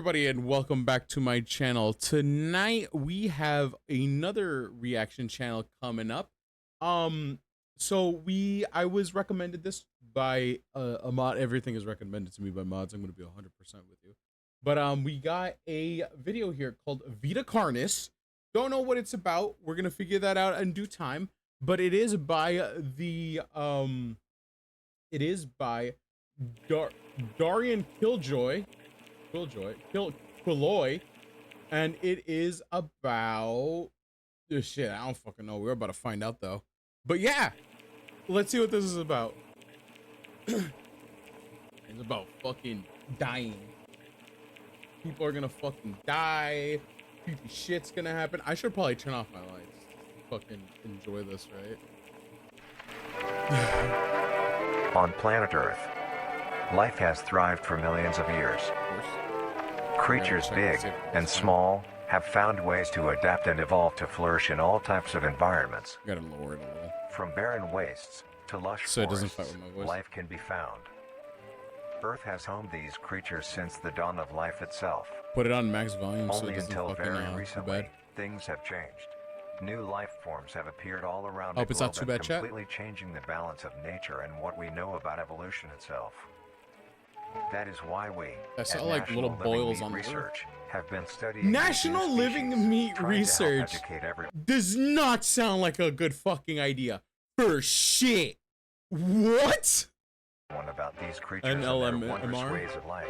everybody, and welcome back to my channel. Tonight we have another reaction channel coming up. I was recommended this by a mod. Everything is recommended to me by mods. I'm going to be 100% with you. But we got a video here called Vita Carnis. Don't know what it's about. We're going to figure that out in due time. But it is by the Darian Killjoy, and it is about shit. I don't fucking know. We're about to find out though. But yeah, let's see what this is about. It's about fucking dying. People are gonna fucking die. Creepy shit's gonna happen. I should probably turn off my lights. Fucking enjoy this, right? On planet Earth, life has thrived for millions of years. Creatures big and small have found ways to adapt and evolve to flourish in all types of environments. Gotta lower it a little. From barren wastes to lush So it doesn't forests, fight with my voice. life can be found. Earth has homed these creatures since the dawn of life itself. Put it on max volume so Only it doesn't until fucking very too recently, bad. things have changed. New life forms have appeared all around Hope the it's not globe too and bad, chat. completely changing the balance of nature and what we know about evolution itself. That is why we, I saw at like National little Living boils Meat on the earth. research, have been studying National these new Living species, Meat trying to help Research educate everyone does not sound like a good fucking idea. For shit. What? about these creatures An and their LMMR? wondrous ways of life.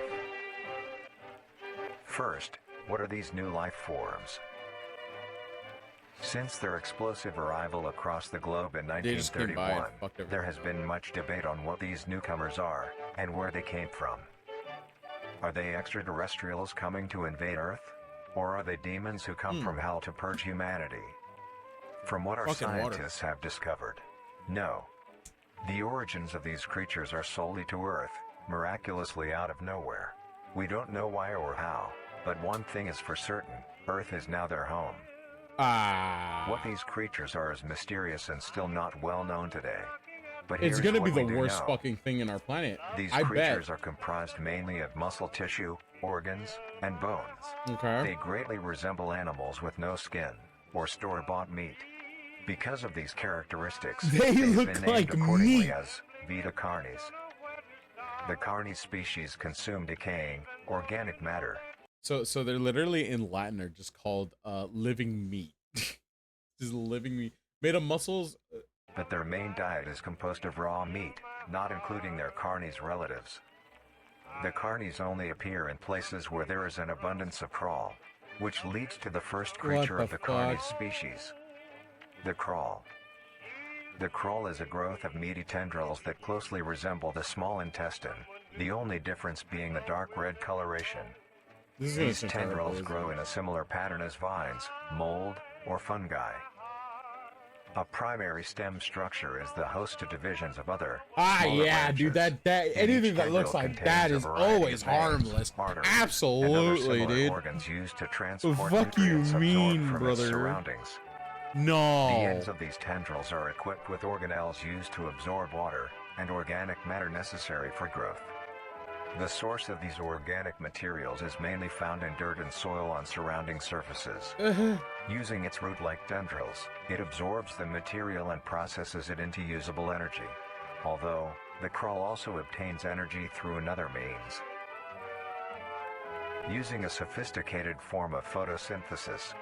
First, what are these new life forms? Since their explosive arrival across the globe in They just came by and 1931, fucked there everything has been much debate on what these newcomers are and where they came from. Are they extraterrestrials coming to invade Earth? Or are they demons who come from hell to purge humanity? From what our Fucking water. scientists have discovered, no. The origins of these creatures are solely to Earth, miraculously out of nowhere. We don't know why or how, but one thing is for certain, Earth is now their home. What these creatures are is mysterious and still not well known today. But It's here's gonna be what the we do worst know. fucking thing in our planet. These I creatures bet. are comprised mainly of muscle tissue, organs, and bones. Okay. They greatly resemble animals with no skin, or store-bought meat. Because of these characteristics, They they've look been named like accordingly meat. as Vita Carnis. The Carnis species consume decaying, organic matter. So they're literally in Latin are just called living meat. Just living meat. Made of muscles. But their main diet is composed of raw meat, not including their Carnis relatives. The Carnis only appear in places where there is an abundance of crawl, which leads to the first creature of the Carnis species, the crawl. The crawl is a growth of meaty tendrils that closely resemble the small intestine, the only difference being the dark red coloration. These tendrils grow in a similar pattern as vines, mold, or fungi. A primary stem structure is the host to divisions of other smaller yeah, dude, branches. that And anything each that looks tendril like contains that a is variety always of veins, harmless. arteries, Absolutely, and other similar dude. organs used to transport Fuck you nutrients absorbed mean, from its brother? surroundings. No. The ends of these tendrils are equipped with organelles used to absorb water and organic matter necessary for growth. The source of these organic materials is mainly found in dirt and soil on surrounding surfaces. Using its root-like tendrils, it absorbs the material and processes it into usable energy. Although, the crawl also obtains energy through another means. Using a sophisticated form of photosynthesis,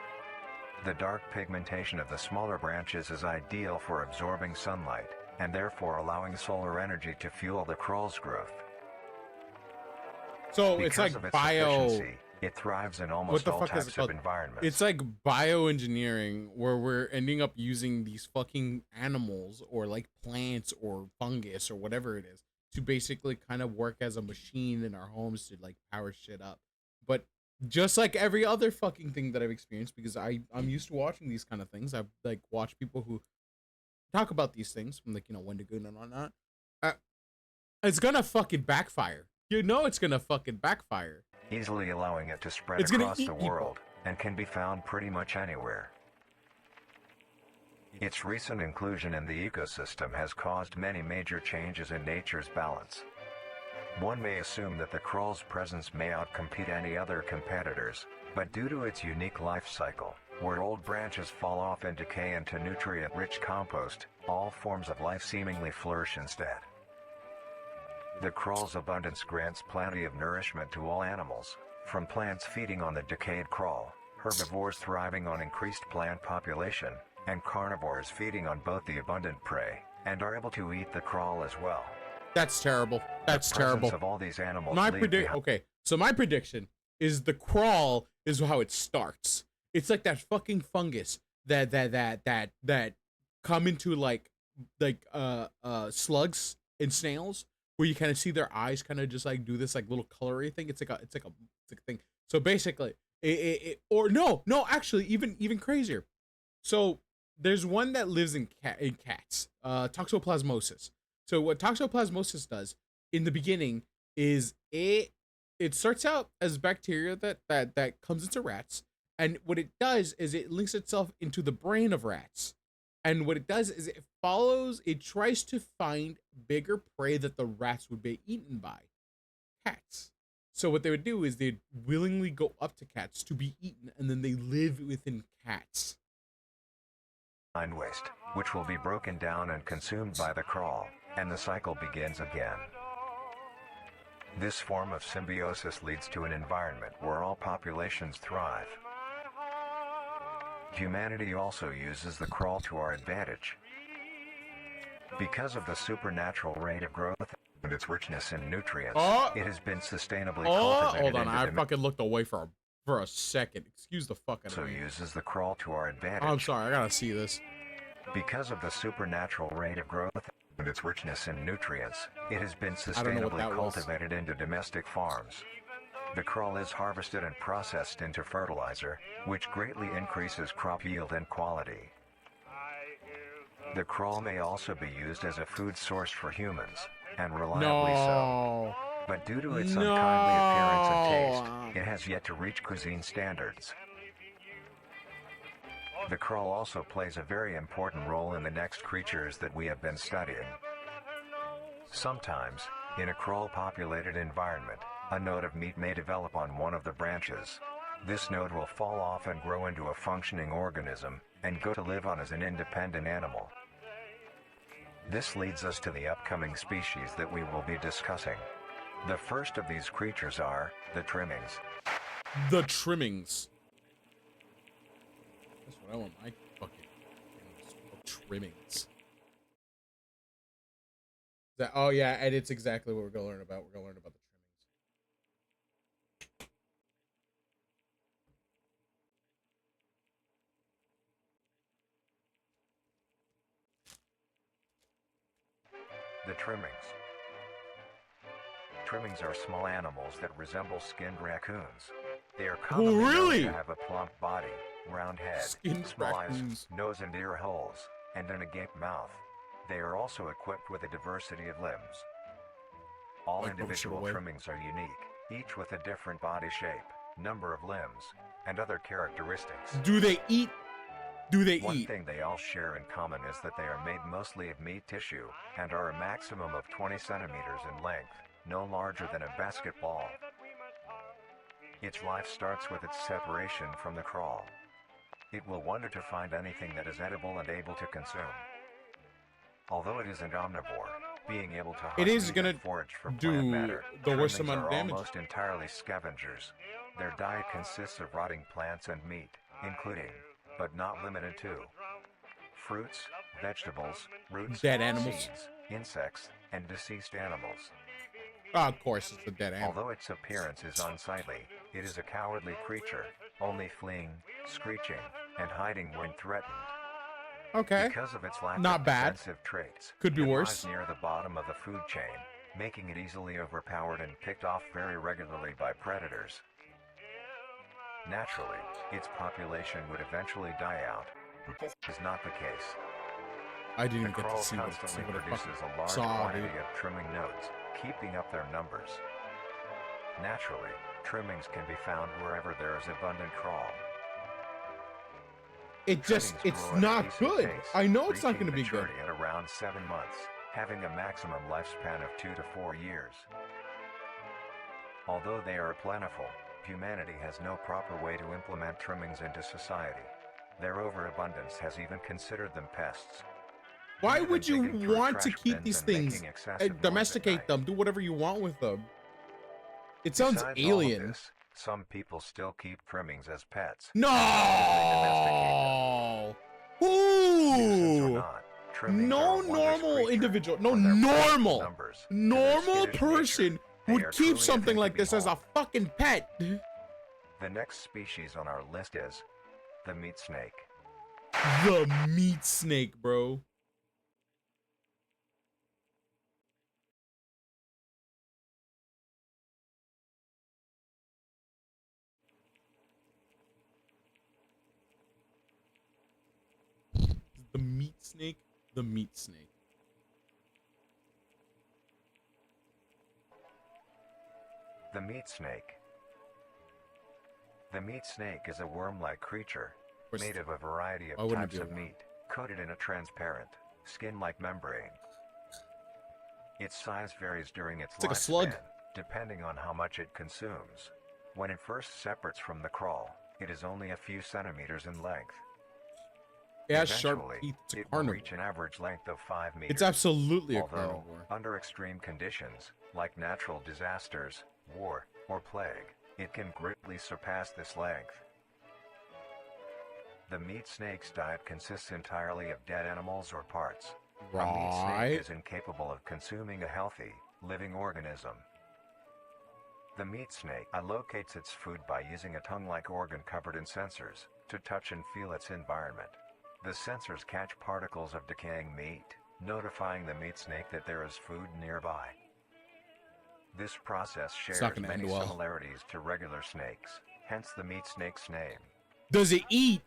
the dark pigmentation of the smaller branches is ideal for absorbing sunlight, and therefore allowing solar energy to fuel the crawl's growth. So Because it's like of its bio. efficiency, it thrives in almost all What the fuck is it types of called? environments. It's like bioengineering, where we're ending up using these fucking animals or like plants or fungus or whatever it is to basically kind of work as a machine in our homes to like power shit up. But just like every other fucking thing that I've experienced, because I'm used to watching these kind of things. I've like watched people who talk about these things from like, you know, Wendigoon and whatnot. It's gonna fucking backfire. You know it's gonna fucking backfire. Easily allowing it to spread It's gonna across eat the people. world, and can be found pretty much anywhere. Its recent inclusion in the ecosystem has caused many major changes in nature's balance. One may assume that the crawl's presence may outcompete any other competitors, but due to its unique life cycle, where old branches fall off and decay into nutrient-rich compost, all forms of life seemingly flourish instead. The crawl's abundance grants plenty of nourishment to all animals, from plants feeding on the decayed crawl, herbivores thriving on increased plant population, and carnivores feeding on both the abundant prey, and are able to eat the crawl as well. That's terrible. That's terrible. Of all these animals Okay, so my prediction is the crawl is how it starts. It's like that fucking fungus that come into like slugs and snails, where you kind of see their eyes kind of just like do this like little colory thing. It's like a thing. So basically, actually even crazier. So there's one that lives in cats, toxoplasmosis. So what toxoplasmosis does in the beginning is it starts out as bacteria that comes into rats, and what it does is it links itself into the brain of rats. And what it does is it tries to find bigger prey that the rats would be eaten by. Cats. So what they would do is they'd willingly go up to cats to be eaten, and then they live within cats. Waste, which will be broken down and consumed by the crawl, and the cycle begins again. This form of symbiosis leads to an environment where all populations thrive. Humanity also uses the crawl to our advantage. Because of the supernatural rate of growth and its richness in nutrients, it has been sustainably cultivated. Hold on, I fucking looked away for a second. Excuse the fuck out of me. Uses the crawl to our advantage. I'm sorry, I gotta see this. Because of the supernatural rate of growth and its richness in nutrients, it has been sustainably cultivated into domestic farms. The crawl is harvested and processed into fertilizer, which greatly increases crop yield and quality. The crawl may also be used as a food source for humans, and reliably so. But due to its unkindly appearance and taste, it has yet to reach cuisine standards. The crawl also plays a very important role in the next creatures that we have been studying. Sometimes, in a crawl-populated environment, a node of meat may develop on one of the branches. This node will fall off and grow into a functioning organism, and go to live on as an independent animal. This leads us to the upcoming species that we will be discussing. The first of these creatures are the trimmings. The trimmings. That's what I want my fucking trimmings. Oh yeah, and it's exactly what we're gonna learn about. We're gonna learn about the trimmings. The trimmings. Trimmings are small animals that resemble skinned raccoons. They are commonly known to have a plump body, round head, small eyes, nose and ear holes, and an agape mouth. They are also equipped with a diversity of limbs. All individual trimmings are unique, each with a different body shape, number of limbs, and other characteristics. Do they eat? One thing they all share in common is that they are made mostly of meat tissue, and are a maximum of 20 centimeters in length, no larger than a basketball. Its life starts with its separation from the crawl. It will wonder to find anything that is edible and able to consume. Although it is an omnivore, being able to hunt and forage for plant matter, the worst amount of damage. Almost entirely scavengers. Their diet consists of rotting plants and meat, including, but not limited to, fruits, vegetables, roots, dead animals, seeds, insects, and deceased animals. Of course, it's a dead animal. Although its appearance is unsightly, it is a cowardly creature, only fleeing, screeching, and hiding when threatened. Okay. Because of its lack of defensive traits, could be it worse. Lies near the bottom of the food chain, making it easily overpowered and picked off very regularly by predators. Naturally, its population would eventually die out. This is not the case. I didn't even get to see what it produces a large quantity of trimming nodes, keeping up their numbers. Naturally, trimmings can be found wherever there is abundant crawl. It's not good. I know it's not going to be good. At around 7 months, having a maximum lifespan of 2 to 4 years. Although they are plentiful, humanity has no proper way to implement trimmings into society. Their overabundance has even considered them pests. Why Even would you digging through want to trash keep bins these and things making excessive and noise at domesticate night. them? Do whatever you want with them. It sounds Besides alien. all of this, some people still keep trimmings as pets. No. Nuisance or Who? not, trimmings No are a wondrous normal creature. individual, no From their precious normal numbers to their normal skittish person nature, they would are keep truly a something thing to like this as a behold. fucking pet. The next species on our list is the meat snake. The meat snake, bro. The meat snake. The meat snake. The meat snake. The meat snake is a worm-like creature, made of a variety of types of meat, coated in a transparent, skin-like membrane. Its size varies during its like a slug. lifespan, depending on how much it consumes. When it first separates from the crawl, it is only a few centimeters in length. It has sharp Eventually, teeth. It's a it will carnivore. reach an average length of 5 meters. It's absolutely a Although, carnivore. under extreme conditions, like natural disasters, war, or plague, it can greatly surpass this length. The meat snake's diet consists entirely of dead animals or parts. A meat snake is incapable of consuming a healthy, living organism. The meat snake allocates its food by using a tongue-like organ covered in sensors to touch and feel its environment. The sensors catch particles of decaying meat, notifying the meat snake that there is food nearby. This process shares many similarities to regular snakes, hence the meat snake's name. Does it eat?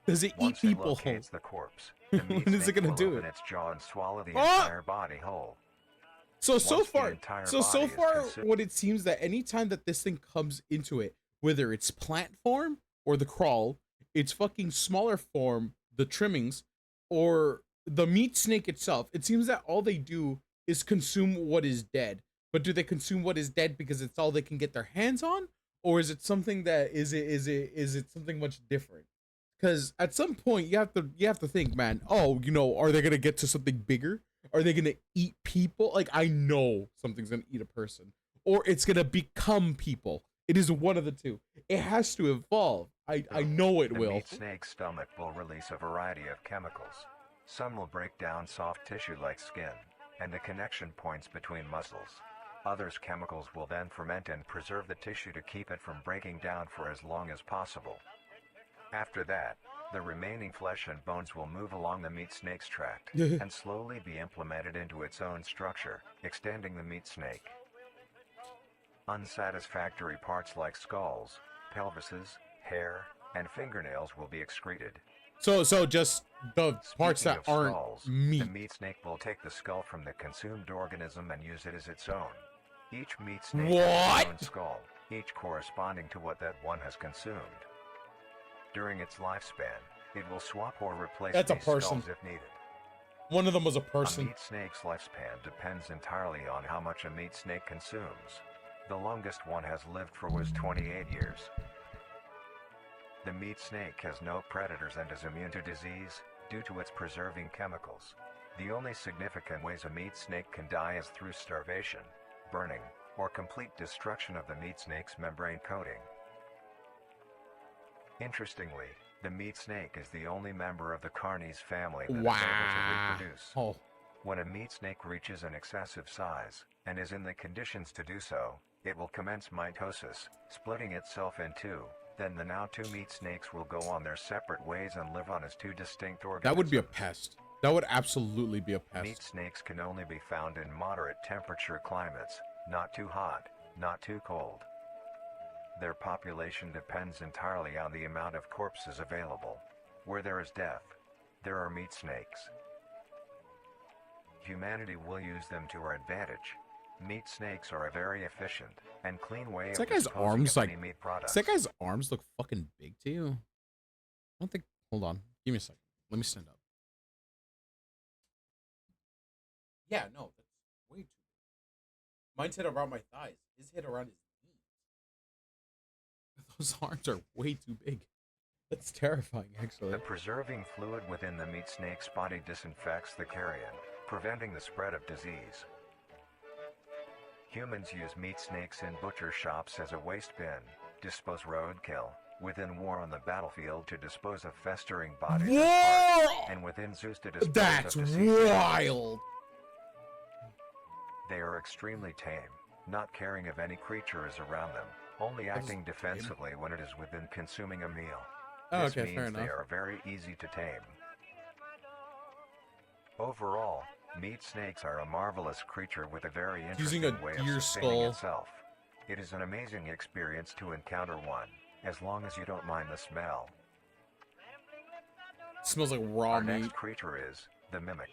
Does it eat people? Once it locates the corpse, the meat when is it snake gonna will do open it? its jaw and swallow the entire body whole. So far, consumed, what it seems that anytime that this thing comes into it, whether it's plant form or the crawl, its fucking smaller form, the trimmings, or the meat snake itself, it seems that all they do is consume what is dead. But do they consume what is dead because it's all they can get their hands on, or is it something that is it something much different? Because at some point you have to think, man. Oh, you know, are they gonna get to something bigger? Are they gonna eat people? Like, I know something's gonna eat a person, or it's gonna become people. It is one of the two. It has to evolve. I know it will. The meat snake's stomach will release a variety of chemicals. Some will break down soft tissue like skin and the connection points between muscles. Others chemicals will then ferment and preserve the tissue to keep it from breaking down for as long as possible. After that, the remaining flesh and bones will move along the meat snake's tract and slowly be implemented into its own structure, extending the meat snake. Unsatisfactory parts like skulls, pelvises, hair, and fingernails will be excreted. So just the parts that aren't meat. The meat snake will take the skull from the consumed organism and use it as its own. Each meat snake has its own skull, each corresponding to what that one has consumed. During its lifespan, it will swap or replace these skulls if needed. One of them was a person. A meat snake's lifespan depends entirely on how much a meat snake consumes. The longest one has lived for was 28 years. The meat snake has no predators and is immune to disease due to its preserving chemicals. The only significant ways a meat snake can die is through starvation, burning, or complete destruction of the meat snake's membrane coating. Interestingly, the meat snake is the only member of the Carnis family that is able to reproduce. When a meat snake reaches an excessive size, and is in the conditions to do so, it will commence mitosis, splitting itself in two. Then the now two meat snakes will go on their separate ways and live on as two distinct organisms. That would be a pest. That would absolutely be a pest. Meat snakes can only be found in moderate temperature climates, not too hot, not too cold. Their population depends entirely on the amount of corpses available. Where there is death, there are meat snakes. Humanity will use them to our advantage. Meat snakes are a very efficient and clean way of disposing of any meat products. Does that guy's arms look fucking big to you? I don't think. Hold on. Give me a second. Let me stand up. Yeah, no, that's way too big. Mine's hit around my thighs. His hit around his knees. Those arms are way too big. That's terrifying, actually. The preserving fluid within the meat snake's body disinfects the carrion, preventing the spread of disease. Humans use meat snakes in butcher shops as a waste bin, dispose roadkill, within war on the battlefield to dispose of festering bodies and parts, and within zoos to dispose That's of deceased wild. They are extremely tame, not caring if any creature is around them, only acting defensively when it is within consuming a meal. Oh, This okay, means fair enough. they are very easy to tame. Overall, meat snakes are a marvelous creature with a very interesting Using a way deer of sustaining skull. itself. It is an amazing experience to encounter one, as long as you don't mind the smell. It smells like raw Our meat. next creature is the mimic.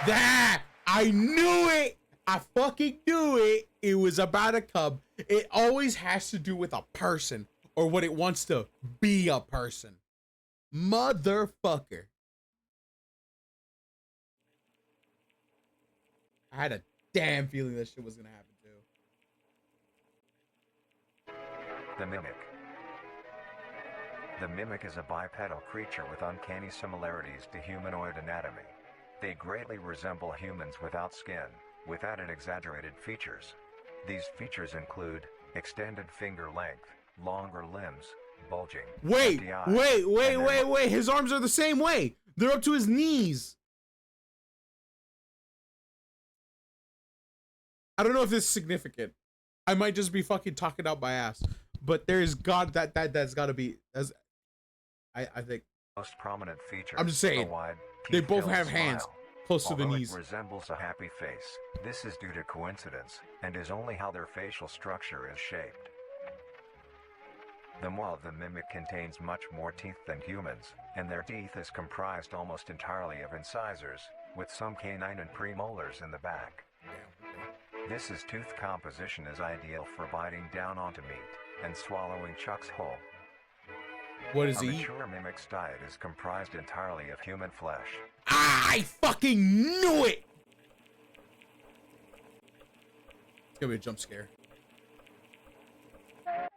That! I knew it! I fucking knew it! It was about to come. It always has to do with a person or what it wants to be a person. Motherfucker. I had a damn feeling that shit was gonna happen too. The mimic. The mimic is a bipedal creature with uncanny similarities to humanoid anatomy. They greatly resemble humans without skin, with added exaggerated features. These features include extended finger length, longer limbs, bulging, Wait, empty eyes, wait. His arms are the same way. They're up to his knees. I don't know if this is significant. I might just be fucking talking out my ass. But there's that's gotta be I think most prominent feature. I'm just saying, wide, they both teeth-filled have hands smile. close to the Although knees. it resembles a happy face, this is due to coincidence, and is only how their facial structure is shaped. The maw of the mimic contains much more teeth than humans, and their teeth is comprised almost entirely of incisors, with some canine and premolars in the back. This tooth composition is ideal for biting down onto meat and swallowing chunks whole. What does A he eat? mature mimic's diet is comprised entirely of human flesh. Ah, I fucking knew it! It's gonna be a jump scare.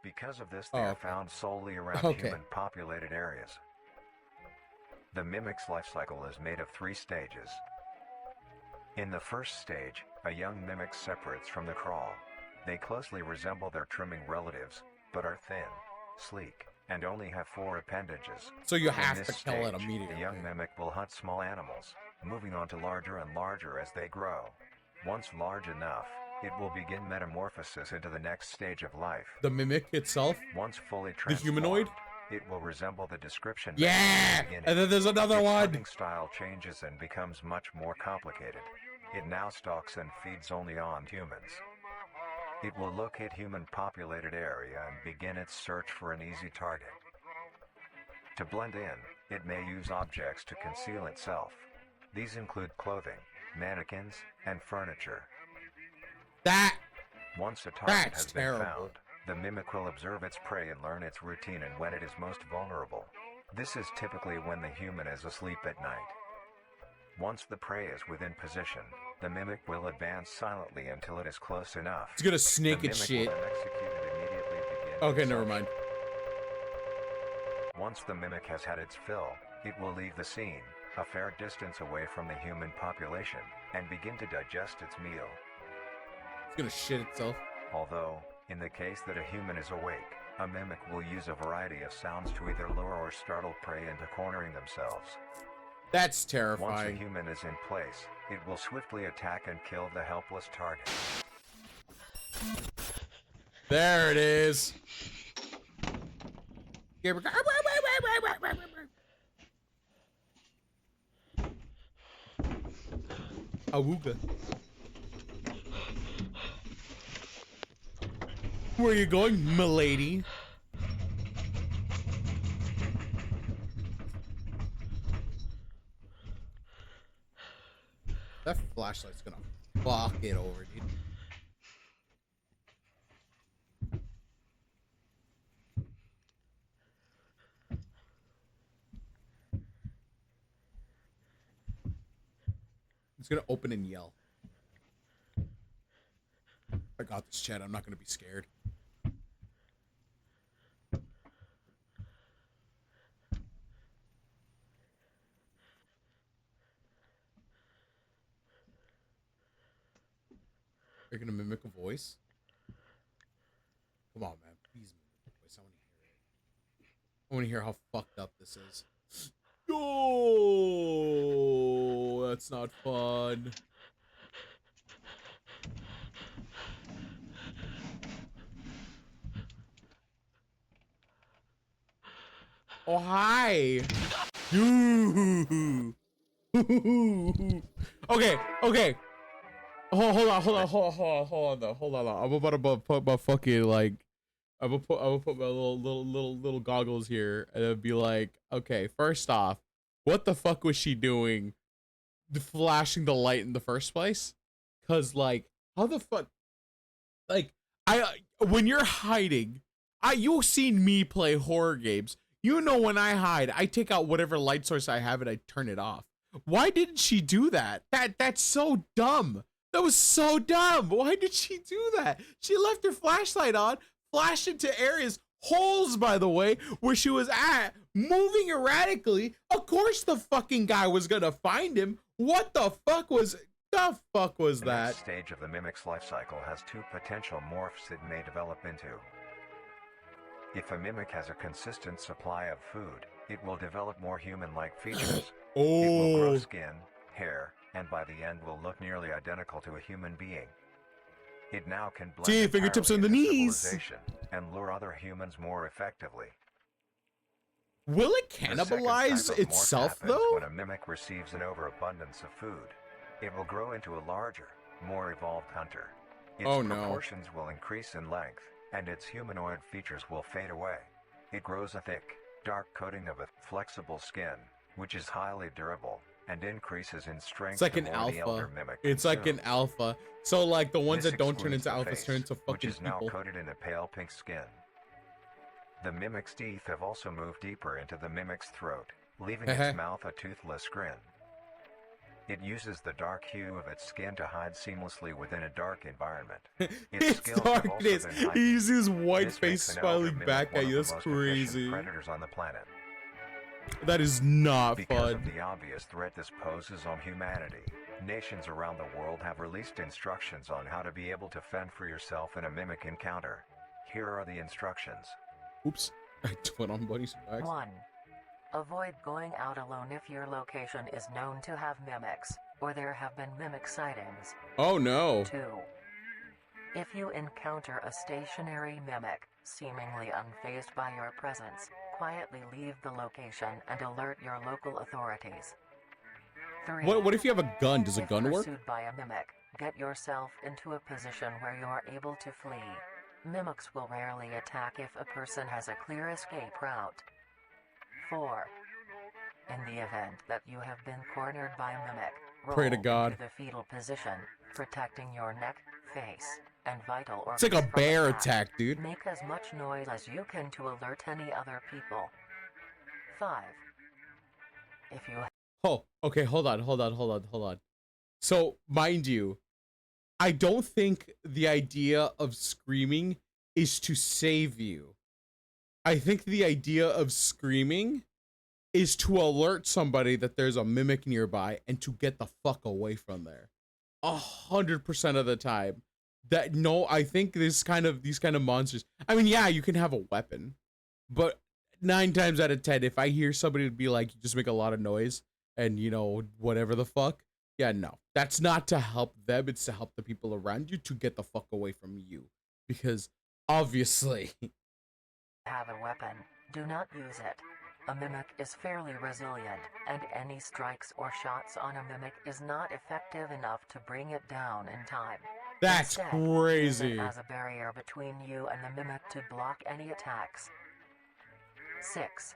Because of this, they are found solely around human-populated areas. The mimic's life cycle is made of 3 stages. In the first stage, a young mimic separates from the crawl. They closely resemble their trimming relatives, but are thin, sleek, and only have 4 appendages. So you In have this to kill it stage, immediately. The young mimic will hunt small animals, moving on to larger and larger as they grow. Once large enough, it will begin metamorphosis into the next stage of life. The mimic itself? Once fully The transformed, humanoid? it will resemble the description. Yeah! And then there's another its one. hunting style changes and becomes much more complicated. It now stalks and feeds only on humans. It will locate human-populated area and begin its search for an easy target. To blend in, it may use objects to conceal itself. These include clothing, mannequins, and furniture. Once a target has been found, the mimic will observe its prey and learn its routine and when it is most vulnerable. This is typically when the human is asleep at night. Once the prey is within position, the mimic will advance silently until it is close enough. It's gonna snake and shit. Okay, never mind. Once the mimic has had its fill, it will leave the scene, a fair distance away from the human population, and begin to digest its meal. It's gonna shit itself. Although, in the case that a human is awake, a mimic will use a variety of sounds to either lure or startle prey into cornering themselves. That's terrifying. Once a human is in place, it will swiftly attack and kill the helpless target. There it is. Awooga. Where are you going, milady? That flashlight's gonna fuck it over, dude. He's gonna open and yell. I got this, Chad. I'm not gonna be scared. You're gonna mimic a voice? Come on, man. Please mimic a voice. I wanna hear it. I wanna hear how fucked up this is. Oh, that's not fun. Oh, hi. Ooh. Okay, okay. Hold on, though. Hold on. I'm about to put my fucking like, I'm gonna put my little goggles here, and it'll be like, okay, first off, what the fuck was she doing, flashing the light in the first place? Cause like, how the fuck, like, when you're hiding, you've seen me play horror games. You know when I hide, I take out whatever light source I have and I turn it off. Why didn't she do that? That's so dumb. That was so dumb. Why did she do that? She left her flashlight on, flashed into areas, holes by the way, where she was at, moving erratically. Of course the fucking guy was gonna find him. What the fuck was that? The next stage of the mimic's life cycle has two potential morphs it may develop into. If a mimic has a consistent supply of food, it will develop more human-like features. It will grow skin, hair, and by the end will look nearly identical to a human being. It now can blend fingertips on the into knees civilization and lure other humans more effectively. Will it cannibalize itself though? When a mimic receives an overabundance of food, it will grow into a larger, more evolved hunter. Its proportions will increase in length, and its humanoid features will fade away. It grows a thick, dark coating of a flexible skin, which is highly durable, and increases in strength. It's like an alpha. It's like an alpha. So like the ones that don't turn into alphas turn into fucking which is now people. coated in a pale pink skin. The mimic's teeth have also moved deeper into the mimic's throat, leaving its mouth a toothless grin. It uses the dark hue of its skin to hide seamlessly within a dark environment. It's darkness. He uses his white face smiling back at you. That's crazy. Predators on the planet. That is not because fun. Of the obvious threat this poses on humanity, nations around the world have released instructions on how to be able to fend for yourself in a mimic encounter. Here are the instructions. Oops. I put on buddy's back. 1. Avoid going out alone if your location is known to have mimics, or there have been mimic sightings. Oh no. 2. If you encounter a stationary mimic, seemingly unfazed by your presence, quietly leave the location and alert your local authorities. 3. What if you have a gun? Does a gun work? If pursued by a mimic, get yourself into a position where you are able to flee. Mimics will rarely attack if a person has a clear escape route. 4. In the event that you have been cornered by a mimic, pray to God. into the fetal position, protecting your neck, face, and vital organs. It's like a bear attack, dude. Make as much noise as you can to alert any other people. 5. If you... Oh, okay, hold on. So, mind you, I don't think the idea of screaming is to save you. I think the idea of screaming is to alert somebody that there's a mimic nearby and to get the fuck away from there. 100% of the time. I think these kind of monsters. I mean, yeah, you can have a weapon, but 9 times out of 10, if I hear somebody be like, you just make a lot of noise and whatever the fuck. Yeah, no, that's not to help them. It's to help the people around you to get the fuck away from you, because obviously. Have a weapon, do not use it. A mimic is fairly resilient, and any strikes or shots on a mimic is not effective enough to bring it down in time. That's Instead, crazy. use it as a barrier between you and the mimic to block any attacks. 6.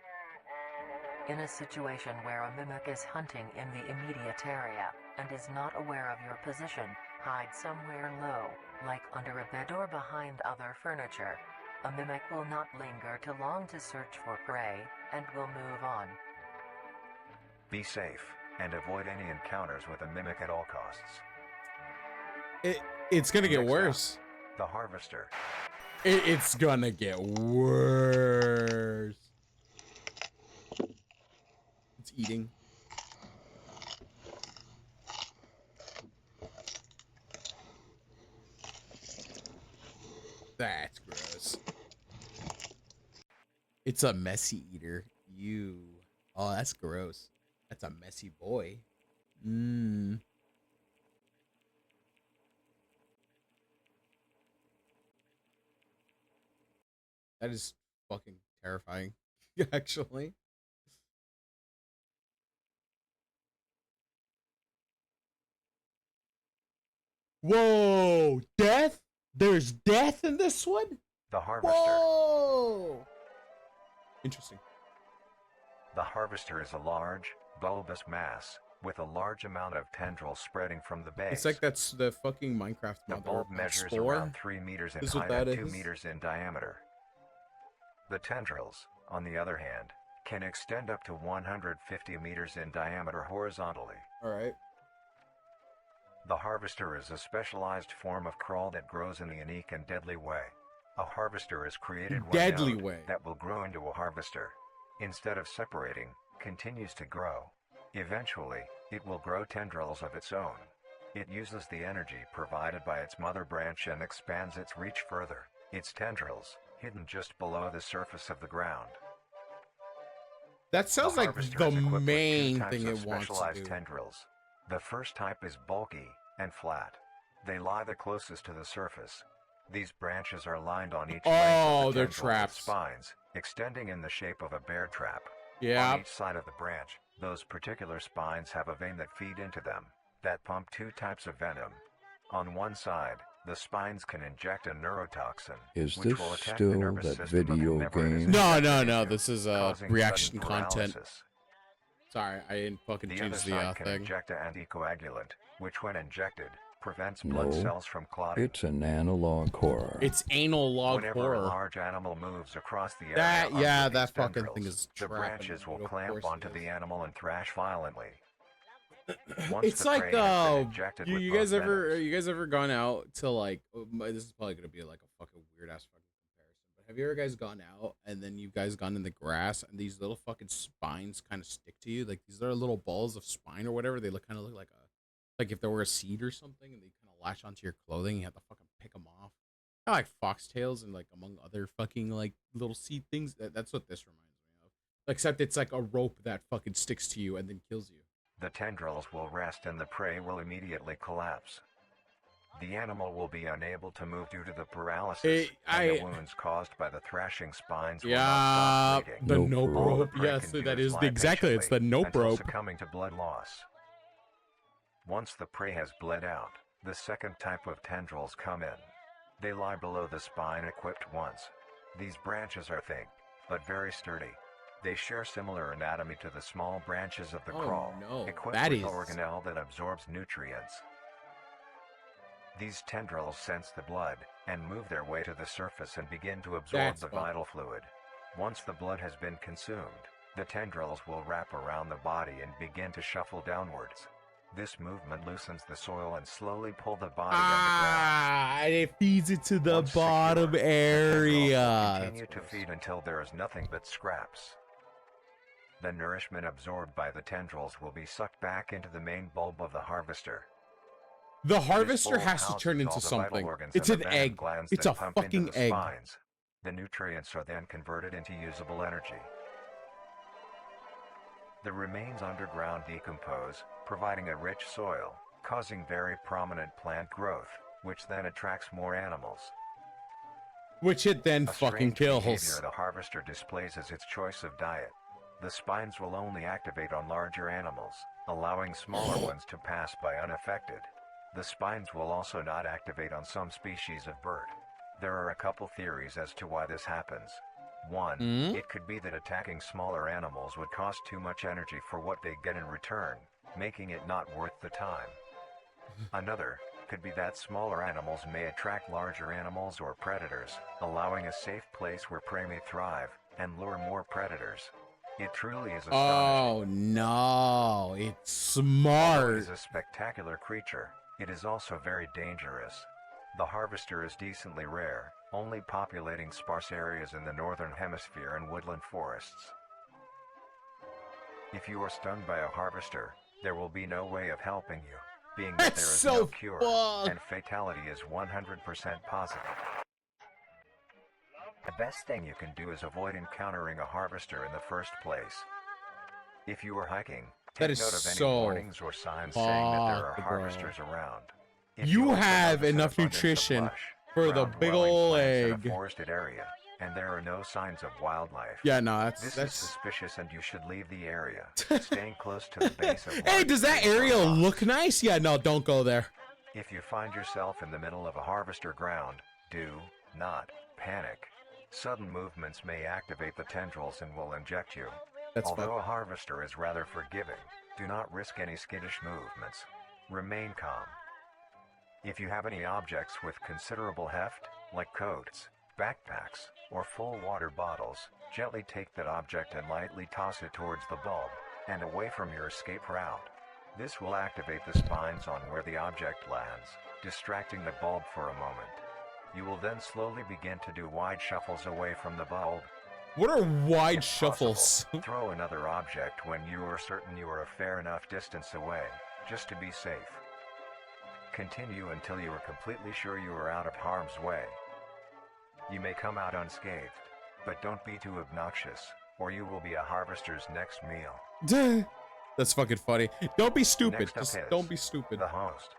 In a situation where a mimic is hunting in the immediate area, and is not aware of your position, hide somewhere low, like under a bed or behind other furniture. A mimic will not linger too long to search for prey, and will move on. Be safe, and avoid any encounters with a mimic at all costs. It's gonna get Next worse. up, the harvester. It's gonna get worse. It's eating. That's gross. It's a messy eater. You. Oh, that's gross. That's a messy boy. Mmm. That is fucking terrifying, actually. Whoa! Death? There's death in this one? The harvester. Whoa! Interesting. The harvester is a large, bulbous mass with a large amount of tendrils spreading from the base. It's like that's the fucking Minecraft The mod. bulb measures Spore. around 3 meters in This is what height and that 2 is. meters in diameter. The tendrils, on the other hand, can extend up to 150 meters in diameter horizontally. Alright. The harvester is a specialized form of crawl that grows in a unique and deadly way. A harvester is created one Deadly node way. that will grow into a harvester. Instead of separating, continues to grow. Eventually, it will grow tendrils of its own. It uses the energy provided by its mother branch and expands its reach further. Its tendrils, hidden just below the surface of the ground. That sounds like harvester the is equipped with two main types thing of it wants to specialized do. tendrils. The first type is bulky and flat. They lie the closest to the surface. These branches are lined on each length Oh, of the they're tendril with traps. spines, extending in the shape of a bear trap. Yeah. On each side of the branch, those particular spines have a vein that feed into them, that pump two types of venom. On one side, the spines can inject a neurotoxin, Is which this will attack still the nervous that system of video whomever it is game? No, injected no. into, This is causing reaction sudden content. paralysis. Sorry, I didn't fucking The other choose the side can thing. inject an anticoagulant, which when injected, prevents blood No, cells from clotting. it's an analog horror. It's anal log Whenever a horror. large animal moves across the area That under yeah, these that fucking tendrils, thing is the trapping branches me, will of clamp course it onto is. the animal and thrash violently. Once It's the like prey has been injected with you both guys ever venoms, you guys ever gone out to like this is probably gonna be like a fucking weird ass fucking comparison, but have you ever guys gone out and then you guys gone in the grass and these little fucking spines kind of stick to you, like these are little balls of spine or whatever, they look kind of look like if there were a seed or something and they kind of latch onto your clothing, you have to fucking pick them off, kind of like foxtails and like among other fucking like little seed things. That's what this reminds me of, except it's like a rope that fucking sticks to you and then kills you. the tendrils will rest and the prey will immediately collapse. The animal will be unable to move due to the paralysis, and the wounds caused by the thrashing spines will not Yeah, stop bleeding. the Nope nope rope. rope. Prey Yes, that continues is lie exactly. It's the patiently nope until rope. succumbing to blood loss. Once the prey has bled out, the second type of tendrils come in. They lie below the spine equipped ones. These branches are thick, but very sturdy. They share similar anatomy to the small branches of the Oh, crawl, no. equipped That with is- organelle that absorbs nutrients. These tendrils sense the blood and move their way to the surface and begin to absorb That's the fun. vital fluid. Once the blood has been consumed, the tendrils will wrap around the body and begin to shuffle downwards. This movement loosens the soil and slowly pull the body Ah, and it feeds it to the Once secure, bottom the tendrils will area. continue That's to gross. feed until there is nothing but scraps. The nourishment absorbed by the tendrils will be sucked back into the main bulb of the harvester. The This harvester bulb has to houses turn all into the vital something. organs It's and an the venom egg. glands It's that a pump into fucking the egg. spines. The nutrients are then converted into usable energy. The remains underground decompose, providing a rich soil, causing very prominent plant growth, which then attracts more animals. Which it then A fucking strange behavior kills. the harvester displays as its choice of diet. The spines will only activate on larger animals, allowing smaller ones to pass by unaffected. The spines will also not activate on some species of bird. There are a couple theories as to why this happens. One, Hmm? it could be that attacking smaller animals would cost too much energy for what they get in return, making it not worth the time. Another could be that smaller animals may attract larger animals or predators, allowing a safe place where prey may thrive and lure more predators. It truly is Oh astonishing. no, it's Although smart. it is a spectacular creature, it is also very dangerous. The harvester is decently rare, only populating sparse areas in the northern hemisphere and woodland forests. If you are stung by a harvester, there will be no way of helping you, being that That's there is so no cure, fucked. and fatality is 100% positive. The best thing you can do is avoid encountering a harvester in the first place. If you are hiking, That take is note of any so warnings or signs saying that there are fucked, bro. harvesters around. If You also have notice an enough abundance of nutrition lush, for the big ground-dwelling ol' plants in a egg. forested area, and there are no signs of wildlife. Yeah, no, This is that's. suspicious and you should leave the area, staying close to the base of Hey, large does that trees or area rocks. look nice? Yeah, no, don't go there. If you find yourself in the middle of a harvester ground, do not panic. Sudden movements may activate the tendrils and will inject you. That's Although fucked. a harvester is rather forgiving, do not risk any skittish movements. Remain calm. If you have any objects with considerable heft, like coats, backpacks, or full water bottles, gently take that object and lightly toss it towards the bulb, and away from your escape route. This will activate the spines on where the object lands, distracting the bulb for a moment. You will then slowly begin to do wide shuffles away from the bulb. What are wide If shuffles? possible, throw another object when you are certain you are a fair enough distance away, just to be safe. Continue until you are completely sure you are out of harm's way. You may come out unscathed, but don't be too obnoxious, or you will be a harvester's next meal. That's fucking funny. Don't be stupid. Next up Just is don't be stupid. the host.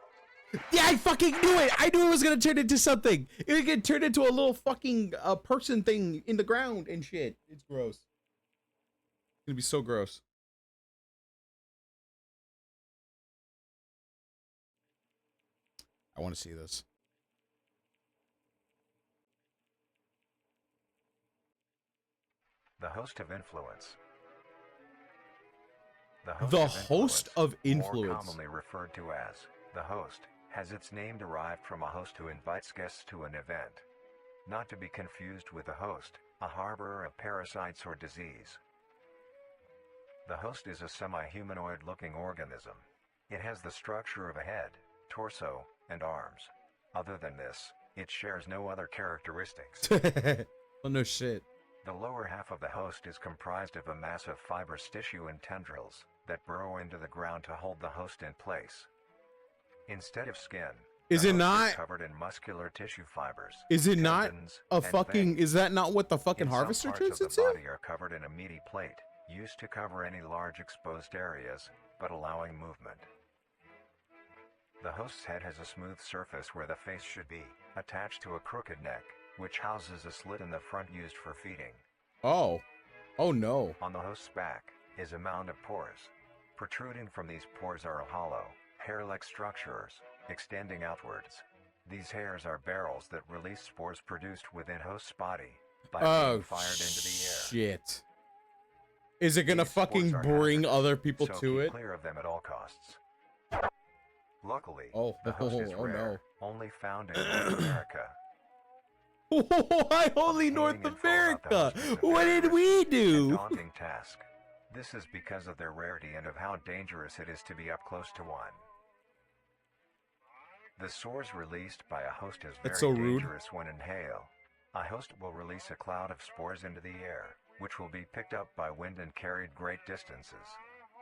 Yeah, I fucking knew it. I knew it was gonna turn into something. It was gonna turn into a little fucking person thing in the ground and shit. It's gross. It's gonna be so gross. I want to see this. The host of influence. The host of more influence. commonly referred to as the host, has its name derived from a host who invites guests to an event. Not to be confused with a host, a harborer of parasites or disease. The host is a semi-humanoid looking organism. It has the structure of a head, torso, and arms. Other than this, it shares no other characteristics. Oh no shit. The lower half of the host is comprised of a mass of fibrous tissue and tendrils that burrow into the ground to hold the host in place. Instead of skin, Is the it host not? covered in muscular tissue fibers? Is it not tendons, a and fucking? veins. Is that not what the fucking In harvester some parts turns of the into? body are covered in a meaty plate, used to cover any large exposed areas, but allowing movement. The host's head has a smooth surface where the face should be, attached to a crooked neck, which houses a slit in the front used for feeding. Oh. Oh no. On the host's back is a mound of pores. Protruding from these pores are hollow, hair-like structures, extending outwards. These hairs are barrels that release spores produced within host's body by being fired into the air. Shit. Is it gonna These spores fucking are bring hazardous, other people so to keep it? clear of them at all costs. Luckily, Oh, the host is oh, rare, only found in North America. Why only Obtaining North info about the America? host is a What very did we risky and do? daunting task. This is because of their rarity and of how dangerous it is to be up close to one. The spores released by a host is very That's so rude. dangerous when inhaled. A host will release a cloud of spores into the air, which will be picked up by wind and carried great distances.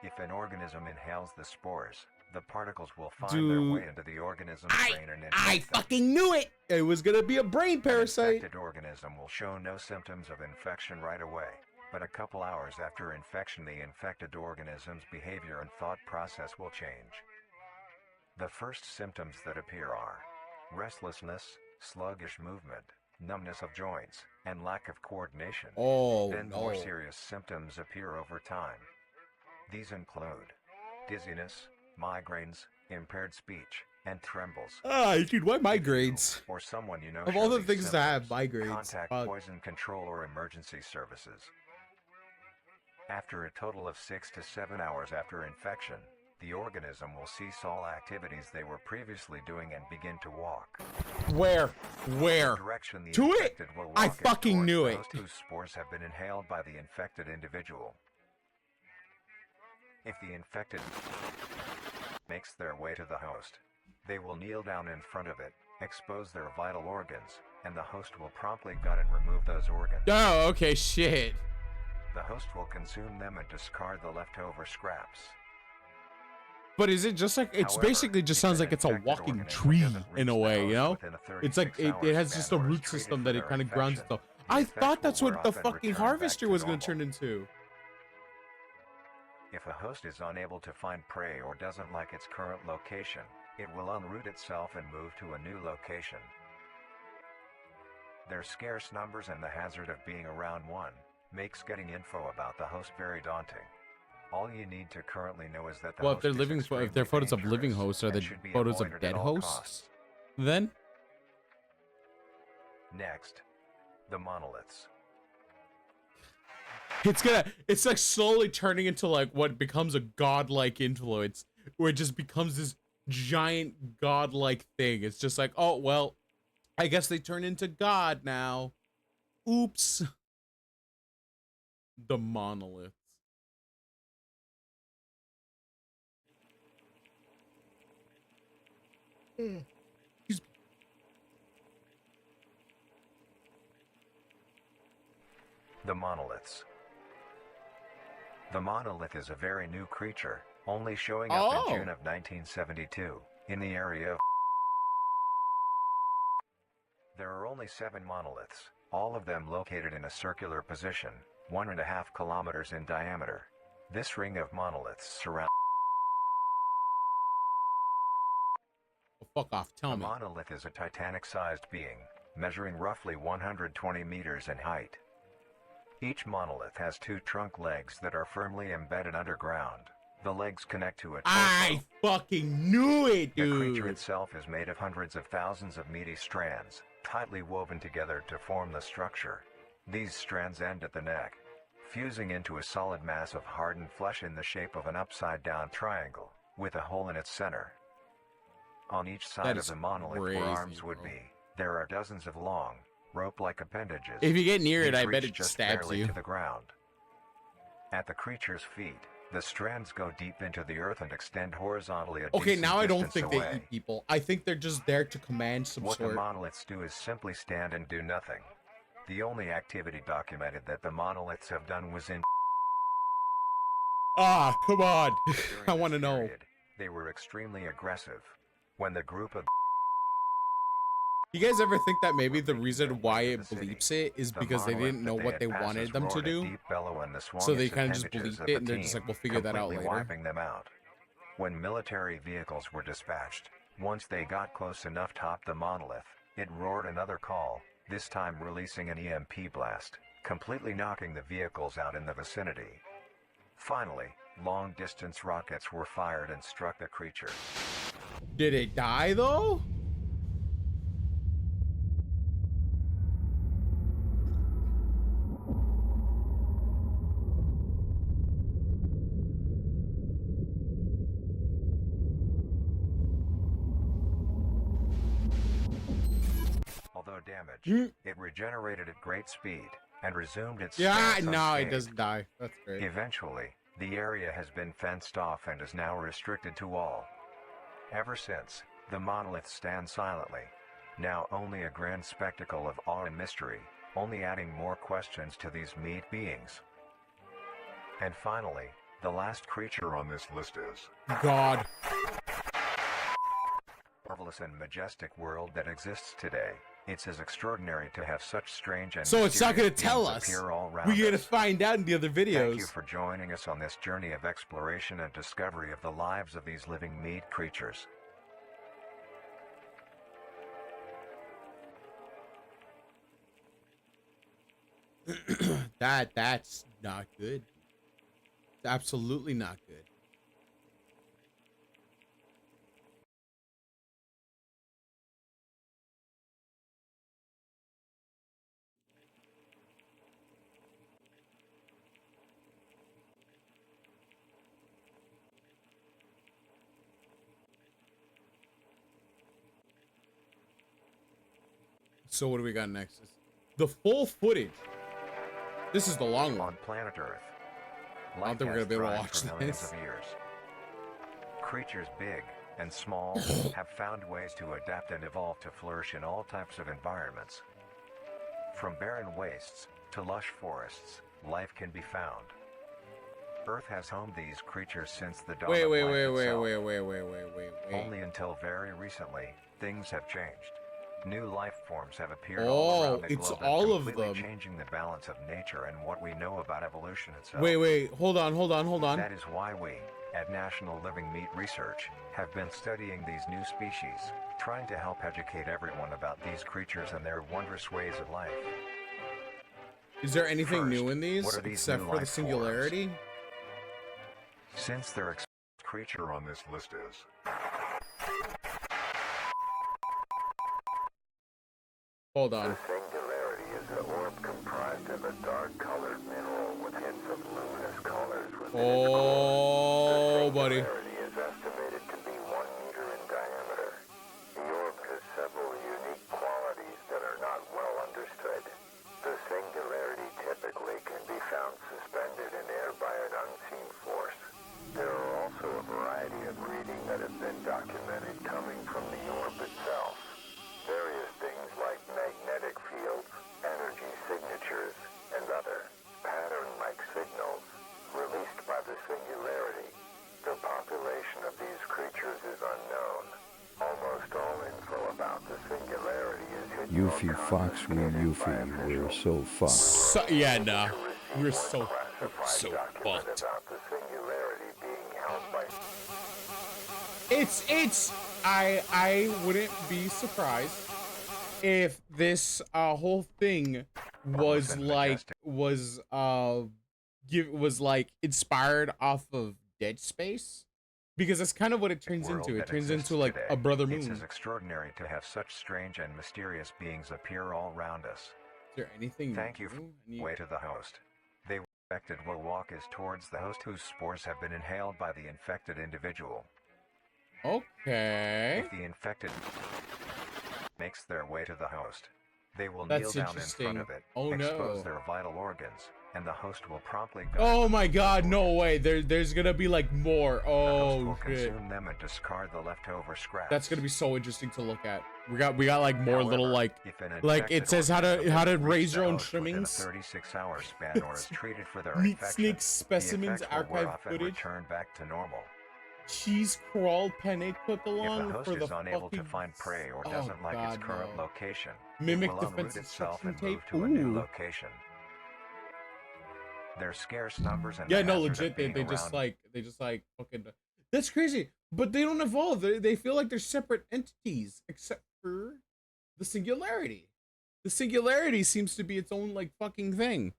If an organism inhales the spores, the particles will find their way into the organism's brain and I infect them. fucking knew it! It was gonna be a brain An parasite. infected organism will show no symptoms of infection right away, but a couple hours after infection the infected organism's behavior and thought process will change. The first symptoms that appear are restlessness, sluggish movement, numbness of joints, and lack of coordination. Oh Then no. more serious symptoms appear over time. These include dizziness, migraines, impaired speech, and trembles. Ah, dude, why If you migraines? or someone you know Of all show the these things to have, symptoms, migraines. contact Fuck. poison control or emergency services. After a total of 6 to 7 hours after infection, the organism will cease all activities they were previously doing and begin to walk. Where? Where? The direction the To it! infected will walk I is fucking towards knew the it. host whose spores have been inhaled by the infected individual. If the infected makes their way to the host, they will kneel down in front of it, expose their vital organs, and the host will promptly gut and remove those organs. Oh, okay, shit. The host will consume them and discard the leftover scraps. But is it just like, it's However, basically just if sounds an like it's a infected walking organism tree doesn't in a reach the way, you host know? within a It's like, 36 it hour has span just a or is root treated system for that their it kind of grounds infection, itself. the I effect thought will that's wear what the off and fucking return back harvester to was going to normal. turn into. If a host is unable to find prey or doesn't like its current location, it will unroot itself and move to a new location. Their scarce numbers and the hazard of being around one makes getting info about the host very daunting. All you need to currently know is that the Well, if host they're is living, if they're extremely photos of living dangerous hosts, are and they should be photos of avoided dead at all hosts? costs. Then? Next, the monoliths. It's like slowly turning into like what becomes a godlike influence, where it just becomes this giant godlike thing. It's just like, oh, well, I guess they turn into God now. Oops. The monoliths. He's The monoliths. The monolith is a very new creature, only showing up in June of 1972, in the area of. There are only 7 monoliths, all of them located in a circular position, 1.5 kilometers in diameter. This ring of monoliths surrounds. oh, fuck off. Tell A me. monolith is a Titanic-sized being, measuring roughly 120 meters in height. Each monolith has 2 trunk legs that are firmly embedded underground. The legs connect to a torso. I fucking knew it, The creature dude. itself is made of hundreds of thousands of meaty strands, tightly woven together to form the structure. These strands end at the neck, fusing into a solid mass of hardened flesh in the shape of an upside-down triangle, with a hole in its center. On each side That of is the monolith crazy, where arms would bro. be, there are dozens of long, rope-like appendages. If you get near it, These I bet reach it just stabs barely you. to the ground. At the creature's feet, the strands go deep into the earth and extend horizontally a Okay, decent now I don't distance think they away. eat people. I think they're just there to command some What the sort. monoliths do is simply stand and do nothing. The only activity documented that the monoliths have done was in. Ah, come on. During I want to this know. period, they were extremely aggressive. When the group of. You guys ever think that maybe the reason why it bleeps it is The because they monolith didn't that know what had they passes wanted them to roared a do? deep bellow and swung So they its kind of just appendages bleeped at it the and they're just team, like, we'll figure that out completely later. wiping them out. When military vehicles were dispatched, once they got close enough to top the monolith, it roared another call, this time releasing an EMP blast, completely knocking the vehicles out in the vicinity. Finally, long-distance rockets were fired and struck the creature. Did it die though? Although damaged, it regenerated at great speed and resumed its stance No, it unscathed. doesn't die. That's great. Eventually, the area has been fenced off and is now restricted to all. Ever since, the monoliths stand silently, now only a grand spectacle of awe and mystery, only adding more questions to these meat beings. And finally, the last creature on this list is God. marvelous and majestic world that exists today. It's as extraordinary to have such strange and So it's not gonna mysterious tell beings us. appear all around We gotta us. find out in the other Thank you videos. for joining us on this journey of exploration and discovery of the lives of these living meat creatures. That's not good. It's absolutely not good. So what do we got next? The full footage. This is the long one. On planet Earth, I don't think we're has gonna be able to thrived watch for millions this. of years. Creatures big and small have found ways to adapt and evolve to flourish in all types of environments. From barren wastes to lush forests, life can be found. Earth has homed these creatures since the dawn of life itself. Wait. Only until very recently, things have changed. New life forms have appeared all around the it's globe, all of completely them. changing the balance of nature and what we know about evolution itself. Wait, hold on. That is why we, at National Living Meat Research, have been studying these new species, trying to help educate everyone about these creatures and their wondrous ways of life. Is there anything First, new in these what are these except new for the life singularity? Since their creature on this list is Hold on. Singularity is an orb comprised of a dark-colored mineral with hints of luminous colors within its core. Oh, buddy. Singularity is estimated to be 1 meter in diameter. The orb has several unique qualities that are not well understood. The singularity typically can be found suspended in air by an unseen force. There are also a variety of reading that have been documented coming from the orb itself. Various things like magnetic fields, energy signatures, and other pattern-like signals released by the singularity. The population of these creatures is unknown. Almost all info about the singularity is hidden. Yuffie Fox, we Yuffie, we're so fucked. Yeah, nah. We're so fucked. About the singularity being held by I wouldn't be surprised if this whole thing was like inspired off of Dead Space, because that's kind of what it turns world into. It that turns exists into like today. a Brother It's Moon. as extraordinary to have such strange and mysterious beings appear all around us. Is there anything Thank you new? for way to the host. The infected will walk is towards the host whose spores have been inhaled by the infected individual. Okay. If the infected makes their way to the host, they will That's kneel down in front interesting. of it, Oh, expose no. their vital organs, and the host will promptly go. Oh my god, no way. There's gonna be like more. The host Oh will shit. consume them and discard the leftover scraps. That's gonna be so interesting to look at. We got like more However, little like if an it infected says how to organism raise reaches your the own host within a trimmings. 36-hour span or is treated for their Meat infection, snake specimens the effects will wear archive off and footage. return back to normal. Cheese crawl penne cook If the along host for the is unable fucking to find prey or oh, doesn't like its God, current no. location, Mimic it will defense unroot itself instruction and tape. move to a new Ooh. location. Their scarce numbers and Yeah, the no, hazard legit. of being They just around like fucking. That's crazy. But they don't evolve. They feel like they're separate entities, except for the singularity. The singularity seems to be its own like fucking thing.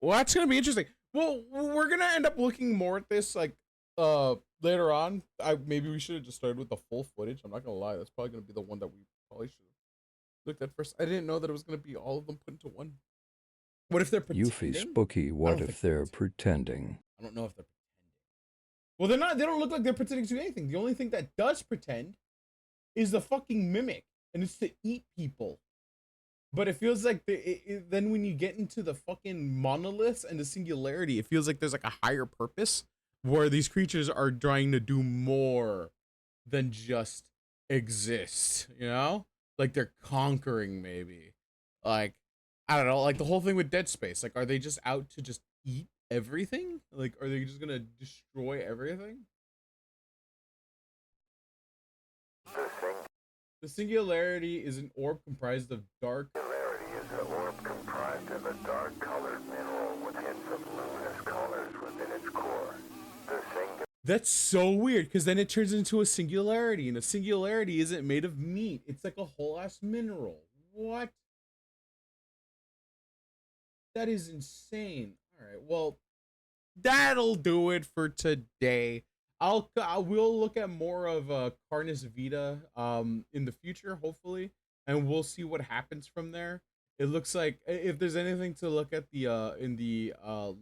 Well, that's gonna be interesting. Well, we're gonna end up looking more at this like later on. Maybe we should have just started with the full footage. I'm not gonna lie. That's probably gonna be the one that we probably should have looked at first. I didn't know that it was gonna be all of them put into one. What if they're pretending? Yuffie Spooky, what if they're pretending? I don't know if they're pretending. Well, they're not. They don't look like they're pretending to do anything. The only thing that does pretend is the fucking mimic, and it's to eat people. But it feels like then when you get into the fucking monoliths and the singularity, it feels like there's like a higher purpose where these creatures are trying to do more than just exist, you know? Like they're conquering maybe. Like, I don't know, like the whole thing with Dead Space. Like, are they just out to just eat everything? Like, are they just gonna destroy everything? The singularity is an orb comprised of dark. Singularity is an orb comprised of a dark-colored mineral with hints of luminous colors within its core. That's so weird, because then it turns into a singularity, and a singularity isn't made of meat. It's like a whole ass mineral. What? That is insane. All right, well, that'll do it for today. We'll look at more of Carnis Vita in the future, hopefully, and we'll see what happens from there. It looks like if there's anything to look at the in the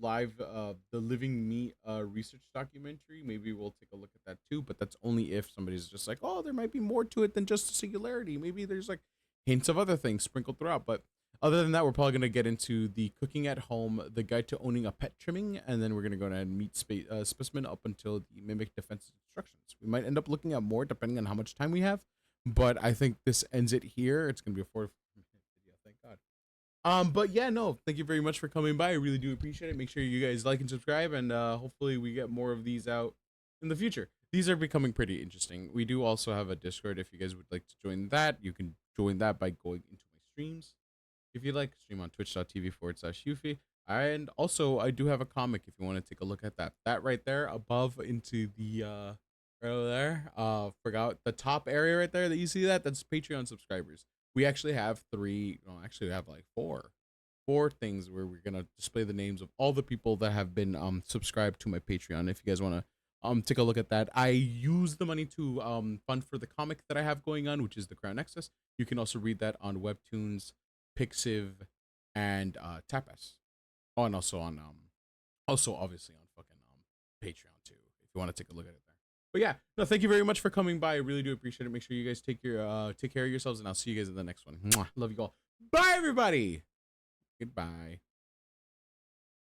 live the Living Meat research documentary, maybe we'll take a look at that too. But that's only if somebody's just like, oh, there might be more to it than just a singularity. Maybe there's like hints of other things sprinkled throughout. But Other than that, we're probably gonna get into the cooking at home, the guide to owning a pet trimming, and then we're gonna go ahead and meet specimen up until the mimic defense instructions. We might end up looking at more depending on how much time we have, but I think this ends it here. It's gonna be a 4 minute video, thank God. But yeah, no, thank you very much for coming by. I really do appreciate it. Make sure you guys like and subscribe, and hopefully we get more of these out in the future. These are becoming pretty interesting. We do also have a Discord. If you guys would like to join that, you can join that by going into my streams. If you like, stream on twitch.tv/Yuffie. And also, I do have a comic if you want to take a look at that. That right there above into the right over there. Forgot the top area right there that you see that's Patreon subscribers. We actually have three, no, actually we have like four things where we're gonna display the names of all the people that have been subscribed to my Patreon. If you guys wanna take a look at that. I use the money to fund for the comic that I have going on, which is the Crown Nexus. You can also read that on Webtoons, Pixiv, and Tapas. Oh, and also on also obviously on fucking Patreon too, if you want to take a look at it there. But yeah, no, thank you very much for coming by. I really do appreciate it. Make sure you guys take care of yourselves, and I'll see you guys in the next one. Mwah. Love you all. Bye everybody. Goodbye.